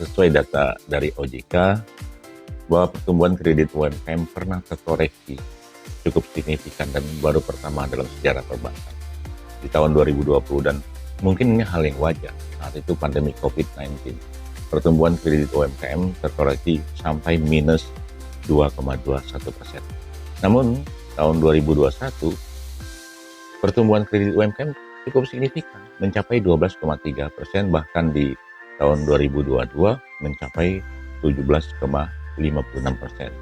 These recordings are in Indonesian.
sesuai data dari OJK bahwa pertumbuhan kredit UMKM pernah terkoreksi cukup signifikan dan baru pertama dalam sejarah perbankan di tahun 2020, dan mungkin ini hal yang wajar saat itu pandemi COVID-19. Pertumbuhan kredit UMKM terkoreksi sampai minus 2,21%. Namun tahun 2021 pertumbuhan kredit UMKM cukup signifikan, mencapai 12,3%, bahkan di tahun 2022 mencapai 17,56%.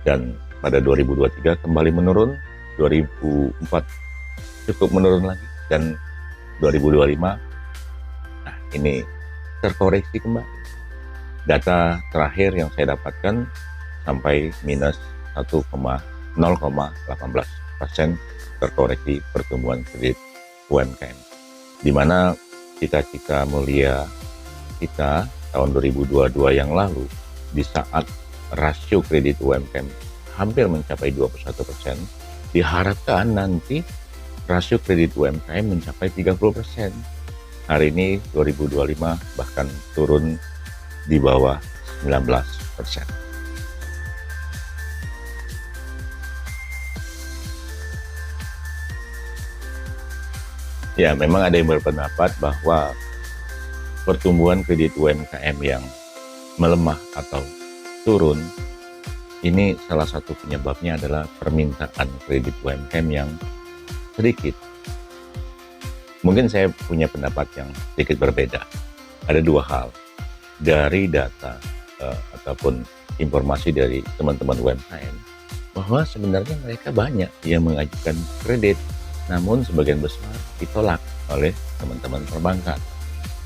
Dan pada 2023 kembali menurun, 2004 cukup menurun lagi, dan 2025 nah ini terkoreksi kembali. Data terakhir yang saya dapatkan sampai minus 0,18% terkoreksi pertumbuhan kredit UMKM, di mana cita-cita mulia kita tahun 2022 yang lalu, di saat rasio kredit UMKM hampir mencapai 21%, diharapkan nanti rasio kredit UMKM mencapai 30%. Hari ini 2025 bahkan turun di bawah 19%. Ya, memang ada yang berpendapat bahwa pertumbuhan kredit UMKM yang melemah atau turun, ini salah satu penyebabnya adalah permintaan kredit UMKM yang sedikit. Mungkin saya punya pendapat yang sedikit berbeda. Ada dua hal. Dari data ataupun informasi dari teman-teman UMKM, bahwa sebenarnya mereka banyak yang mengajukan kredit, namun sebagian besar ditolak oleh teman-teman perbankan.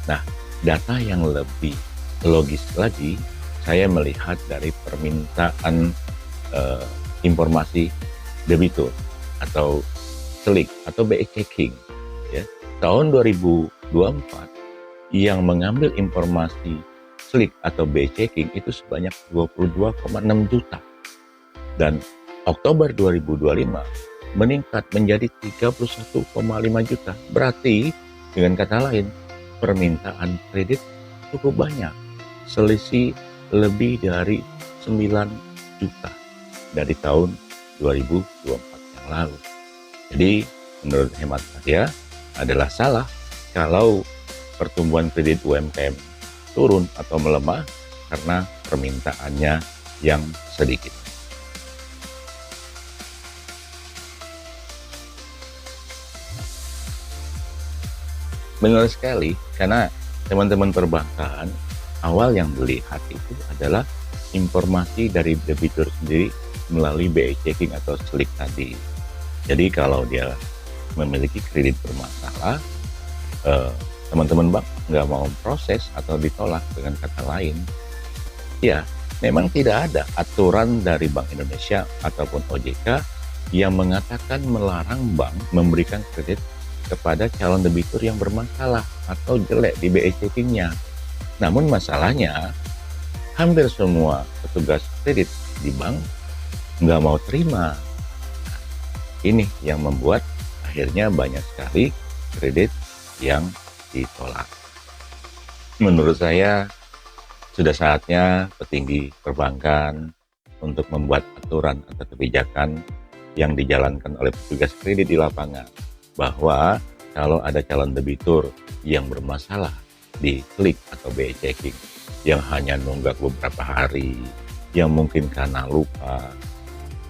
Nah, data yang lebih logis lagi, saya melihat dari permintaan informasi debitur atau SLIK atau BI checking. Ya. Tahun 2024 yang mengambil informasi SLIK atau BI checking itu sebanyak 22,6 juta. Dan Oktober 2025 meningkat menjadi 31,5 juta. Berarti dengan kata lain, permintaan kredit cukup banyak. Selisih lebih dari 9 juta dari tahun 2024 yang lalu. Jadi menurut hemat saya adalah salah kalau pertumbuhan kredit UMKM turun atau melemah karena permintaannya yang sedikit. Benar sekali, karena teman-teman perbankan awal yang melihat itu adalah informasi dari debitur sendiri melalui BI checking atau SLIK tadi. Jadi kalau dia memiliki kredit bermasalah, teman-teman bank nggak mau proses atau ditolak. Dengan kata lain, ya memang tidak ada aturan dari Bank Indonesia ataupun OJK yang mengatakan melarang bank memberikan kredit kepada calon debitur yang bermasalah atau jelek di BI checkingnya. Namun masalahnya, hampir semua petugas kredit di bank nggak mau terima. Ini yang membuat akhirnya banyak sekali kredit yang ditolak. Menurut saya, sudah saatnya petinggi perbankan untuk membuat aturan atau kebijakan yang dijalankan oleh petugas kredit di lapangan, bahwa kalau ada calon debitur yang bermasalah di SLIK atau BI checking, yang hanya nunggak beberapa hari, yang mungkin karena lupa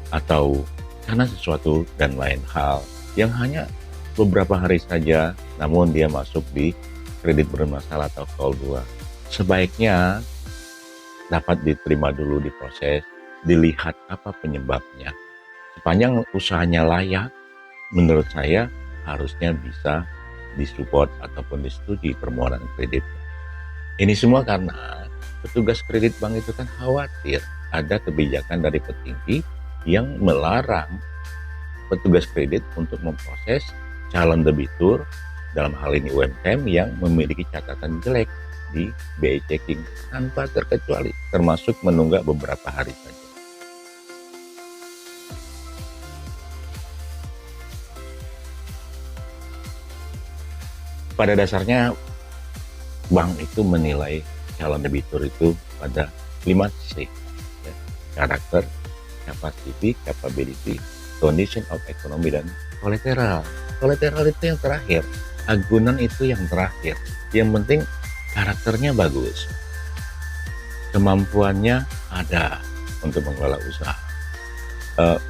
atau karena sesuatu dan lain hal, yang hanya beberapa hari saja namun dia masuk di kredit bermasalah atau call 2, sebaiknya dapat diterima dulu, diproses, dilihat apa penyebabnya. Sepanjang usahanya layak, menurut saya harusnya bisa disupport ataupun disetujui permohonan kredit. Ini semua karena petugas kredit bank itu kan khawatir ada kebijakan dari petinggi yang melarang petugas kredit untuk memproses calon debitur, dalam hal ini UMKM, yang memiliki catatan jelek di BI checking tanpa terkecuali, termasuk menunggak beberapa hari saja. Pada dasarnya bank itu menilai calon debitur itu pada 5C, ya. Karakter, capacity, capability, condition of economy, dan kolateral. Kolateral itu yang terakhir, agunan itu yang terakhir. Yang penting karakternya bagus, kemampuannya ada untuk mengelola usaha,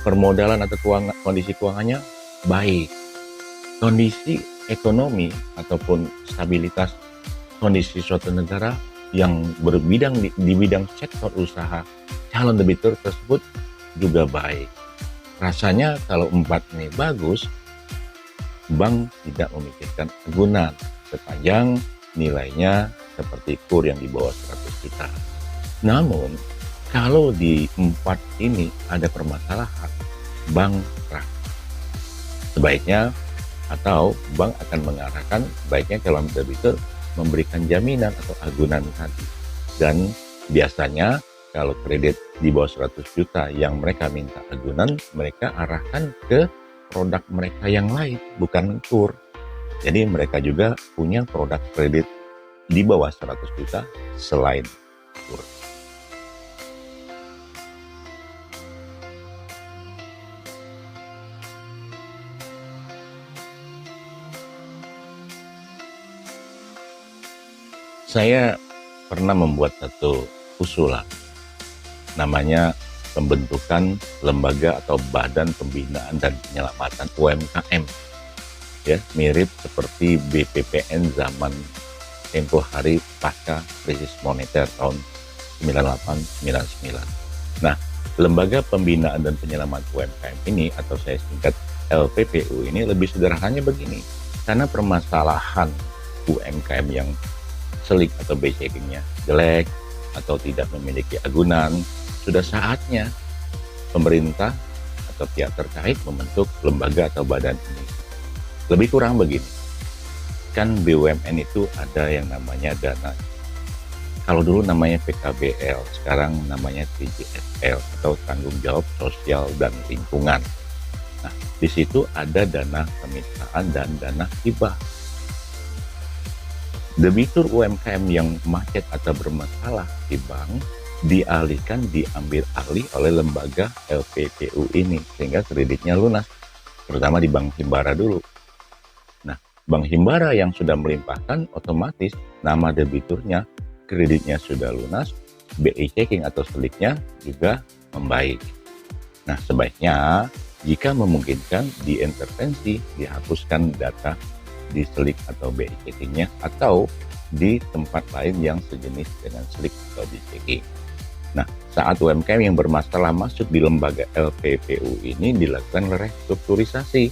permodalan atau kondisi keuangannya baik, kondisi ekonomi ataupun stabilitas kondisi suatu negara yang berbidang di bidang sektor usaha calon debitur tersebut juga baik. Rasanya kalau 4 ini bagus, bank tidak memikirkan agunan sepanjang nilainya seperti kur yang di bawah 100 juta. Namun kalau di 4 ini ada permasalahan, bank sebaiknya atau bank akan mengarahkan baiknya calon debitur memberikan jaminan atau agunan tadi. Dan biasanya kalau kredit di bawah 100 juta yang mereka minta agunan, mereka arahkan ke produk mereka yang lain, bukan kur. Jadi mereka juga punya produk kredit di bawah 100 juta selain kur. Saya pernah membuat satu usulan, namanya pembentukan lembaga atau badan pembinaan dan penyelamatan UMKM, ya, mirip seperti BPPN zaman tempo hari pasca krisis moneter tahun 98-99. Nah, lembaga pembinaan dan penyelamat UMKM ini, atau saya singkat LPPU ini, lebih sederhananya begini, karena permasalahan UMKM yang selik atau BCG-nya jelek atau tidak memiliki agunan, sudah saatnya pemerintah atau pihak terkait membentuk lembaga atau badan ini. Lebih kurang begini, kan BUMN itu ada yang namanya dana, kalau dulu namanya PKBL, sekarang namanya TJSL atau tanggung jawab sosial dan lingkungan. Nah, di situ ada dana kemitraan dan dana hibah. Debitur UMKM yang macet atau bermasalah di bank diambil alih oleh lembaga LPPU ini sehingga kreditnya lunas, terutama di Bank Himbara dulu. Nah, Bank Himbara yang sudah melimpahkan, otomatis nama debiturnya, kreditnya sudah lunas, BI checking atau seliknya juga membaik. Nah, sebaiknya jika memungkinkan diintervensi, dihapuskan data di selik atau BI checkingnya atau di tempat lain yang sejenis dengan selik atau BI checking. Nah, saat UMKM yang bermasalah masuk di lembaga LPPU ini dilakukan restrukturisasi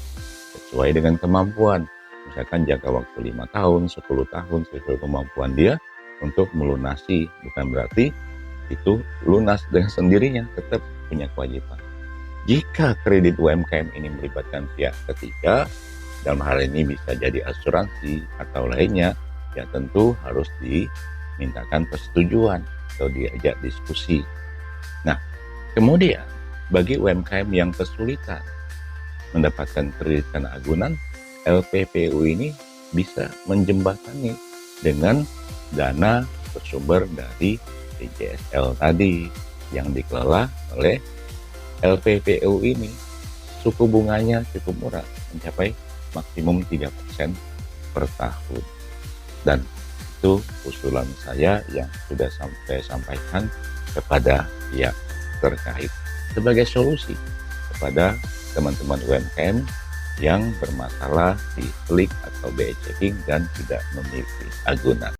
sesuai dengan kemampuan. Misalkan jangka waktu 5 tahun, 10 tahun sesuai kemampuan dia untuk melunasi. Bukan berarti itu lunas dengan sendirinya, tetap punya kewajiban. Jika kredit UMKM ini melibatkan pihak ketiga, dalam hal ini bisa jadi asuransi atau lainnya, ya tentu harus dimintakan persetujuan atau diajak diskusi. Nah, kemudian bagi UMKM yang kesulitan mendapatkan kredit karena agunan, LPPU ini bisa menjembatani dengan dana bersumber dari TJSL tadi yang dikelola oleh LPPU ini. Suku bunganya cukup murah, mencapai maksimum 3% per tahun. Dan itu usulan saya yang sudah saya sampaikan kepada pihak terkait sebagai solusi kepada teman-teman UMKM yang bermasalah di selik atau BI checking dan tidak memiliki agunan.